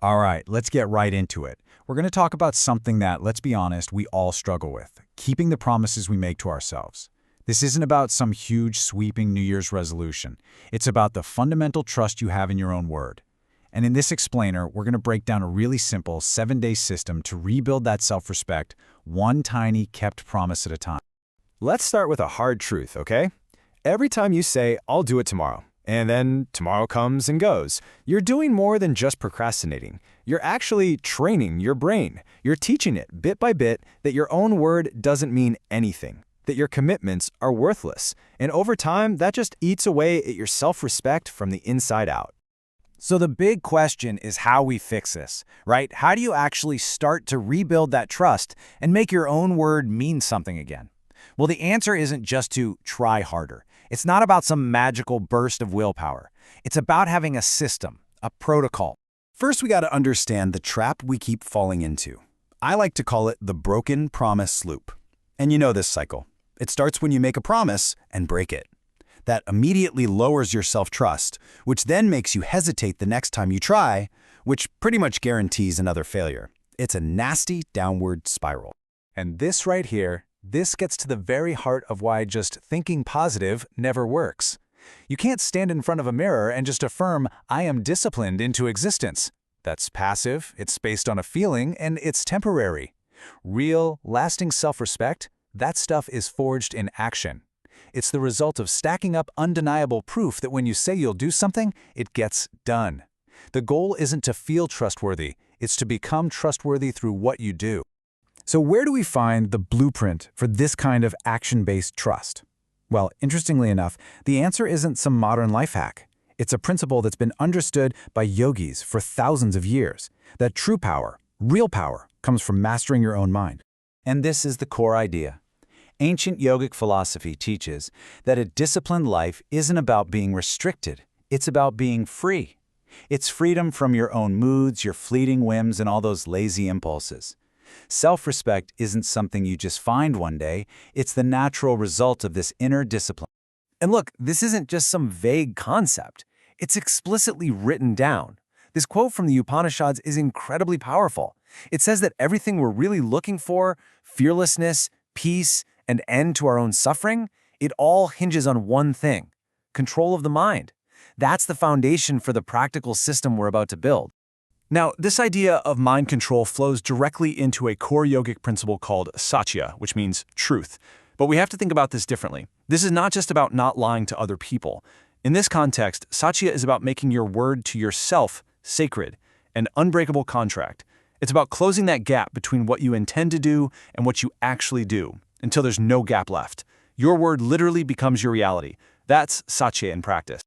All right, let's get right into it. We're going to talk about something that, let's be honest, we all struggle with: keeping the promises we make to ourselves. This isn't about some huge, sweeping New Year's resolution. It's about the fundamental trust you have in your own word. And in this explainer, we're going to break down a really simple 7-day system to rebuild that self-respect, one tiny, kept promise at a time. Let's start with a hard truth, okay? Every time you say, "I'll do it tomorrow," and then tomorrow comes and goes, you're doing more than just procrastinating. You're actually training your brain. You're teaching it bit by bit that your own word doesn't mean anything, that your commitments are worthless. And over time, that just eats away at your self-respect from the inside out. So the big question is how we fix this, right? How do you actually start to rebuild that trust and make your own word mean something again? Well, the answer isn't just to try harder. It's not about some magical burst of willpower. It's about having a system, a protocol. First, we got to understand the trap we keep falling into. I like to call it the broken promise loop. And you know this cycle. It starts when you make a promise and break it. That immediately lowers your self-trust, which then makes you hesitate the next time you try, which pretty much guarantees another failure. It's a nasty downward spiral. And this right here, this gets to the very heart of why just thinking positive never works. You can't stand in front of a mirror and just affirm, "I am disciplined," into existence. That's passive, it's based on a feeling, and it's temporary. Real, lasting self-respect, that stuff is forged in action. It's the result of stacking up undeniable proof that when you say you'll do something, it gets done. The goal isn't to feel trustworthy, it's to become trustworthy through what you do. So where do we find the blueprint for this kind of action-based trust? Well, interestingly enough, the answer isn't some modern life hack. It's a principle that's been understood by yogis for thousands of years, that true power, real power, comes from mastering your own mind. And this is the core idea. Ancient yogic philosophy teaches that a disciplined life isn't about being restricted, it's about being free. It's freedom from your own moods, your fleeting whims, and all those lazy impulses. Self-respect isn't something you just find one day, it's the natural result of this inner discipline. And look, this isn't just some vague concept. It's explicitly written down. This quote from the Upanishads is incredibly powerful. It says that everything we're really looking for, fearlessness, peace, and end to our own suffering, it all hinges on one thing: control of the mind. That's the foundation for the practical system we're about to build. Now, this idea of mind control flows directly into a core yogic principle called satya, which means truth. But we have to think about this differently. This is not just about not lying to other people. In this context, satya is about making your word to yourself sacred, an unbreakable contract. It's about closing that gap between what you intend to do and what you actually do, until there's no gap left. Your word literally becomes your reality. That's satya in practice.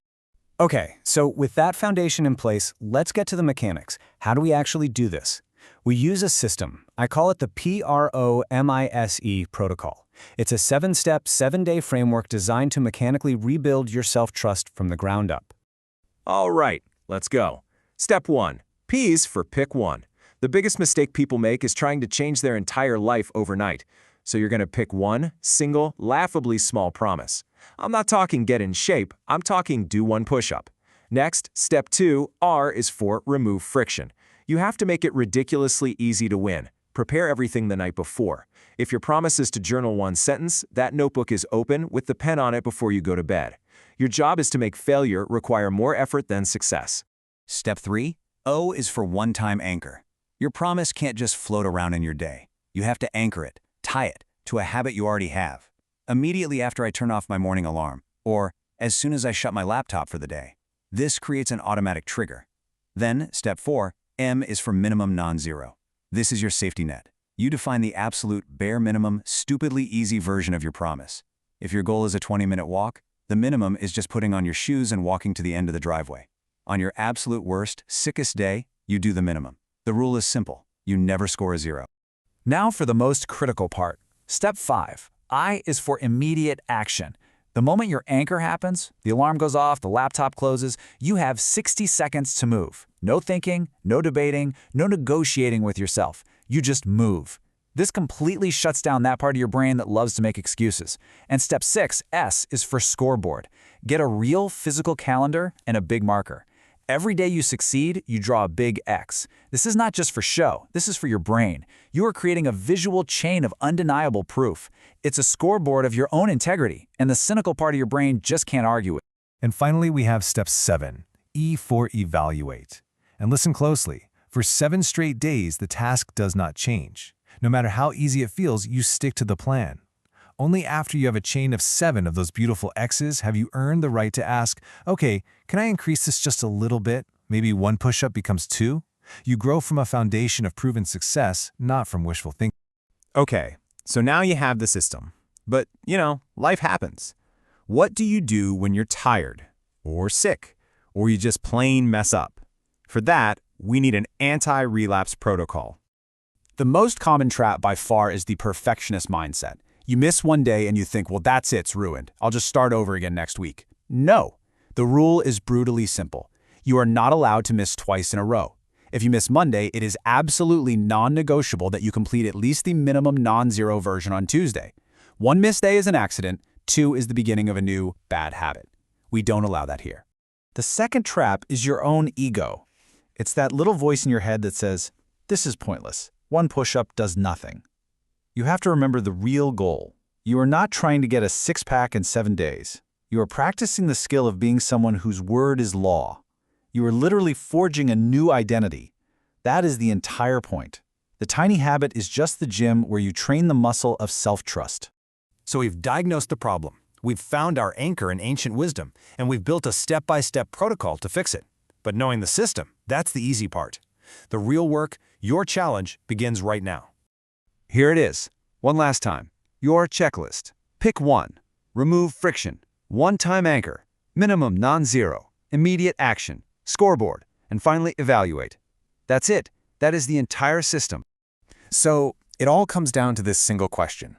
Okay, so with that foundation in place, let's get to the mechanics. How do we actually do this? We use a system. I call it the PROMISE protocol. It's a 7-step, 7-day framework designed to mechanically rebuild your self-trust from the ground up. All right, let's go. Step 1. P's for pick one. The biggest mistake people make is trying to change their entire life overnight. So you're going to pick one single, laughably small promise. I'm not talking get in shape, I'm talking do one push-up. Next, step 2, R, is for remove friction. You have to make it ridiculously easy to win. Prepare everything the night before. If your promise is to journal one sentence, that notebook is open with the pen on it before you go to bed. Your job is to make failure require more effort than success. Step 3, O, is for one-time anchor. Your promise can't just float around in your day. You have to anchor it, tie it, to a habit you already have. Immediately after I turn off my morning alarm, or as soon as I shut my laptop for the day. This creates an automatic trigger. Then, step 4, M, is for minimum non-zero. This is your safety net. You define the absolute bare minimum, stupidly easy version of your promise. If your goal is a 20-minute walk, the minimum is just putting on your shoes and walking to the end of the driveway. On your absolute worst, sickest day, you do the minimum. The rule is simple. You never score a 0. Now for the most critical part. Step 5. I is for immediate action. The moment your anchor happens, the alarm goes off, the laptop closes, you have 60 seconds to move. No thinking, no debating, no negotiating with yourself. You just move. This completely shuts down that part of your brain that loves to make excuses. And step 6, S, is for scoreboard. Get a real physical calendar and a big marker. Every day you succeed, you draw a big X. This is not just for show, this is for your brain. You are creating a visual chain of undeniable proof. It's a scoreboard of your own integrity, and the cynical part of your brain just can't argue it. And finally, we have step 7, E for evaluate. And listen closely. For 7 straight days, the task does not change. No matter how easy it feels, you stick to the plan. Only after you have a chain of 7 of those beautiful X's have you earned the right to ask, okay, can I increase this just a little bit? Maybe 1 push-up becomes 2? You grow from a foundation of proven success, not from wishful thinking. Okay, so now you have the system. But, life happens. What do you do when you're tired, or sick, or you just plain mess up? For that, we need an anti-relapse protocol. The most common trap by far is the perfectionist mindset. You miss one day and you think, well, that's it, it's ruined. I'll just start over again next week. No. The rule is brutally simple. You are not allowed to miss twice in a row. If you miss Monday, it is absolutely non-negotiable that you complete at least the minimum non-zero version on Tuesday. 1 missed day is an accident, 2 is the beginning of a new bad habit. We don't allow that here. The second trap is your own ego. It's that little voice in your head that says, this is pointless. 1 push-up does nothing. You have to remember the real goal. You are not trying to get a 6-pack in 7 days. You are practicing the skill of being someone whose word is law. You are literally forging a new identity. That is the entire point. The tiny habit is just the gym where you train the muscle of self-trust. So we've diagnosed the problem, we've found our anchor in ancient wisdom, and we've built a step-by-step protocol to fix it. But knowing the system, that's the easy part. The real work, your challenge, begins right now. Here it is. One last time. Your checklist. Pick 1. Remove friction. One-time anchor. Minimum non-zero. Immediate action. Scoreboard. And finally, evaluate. That's it. That is the entire system. So, it all comes down to this single question.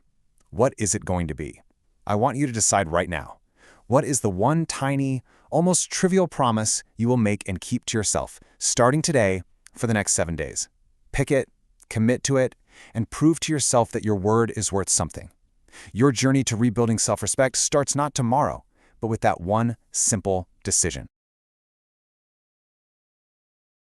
What is it going to be? I want you to decide right now. What is the one tiny, almost trivial promise you will make and keep to yourself, starting today for the next 7 days? Pick it, commit to it, and prove to yourself that your word is worth something. Your journey to rebuilding self-respect starts not tomorrow, but with that one simple decision.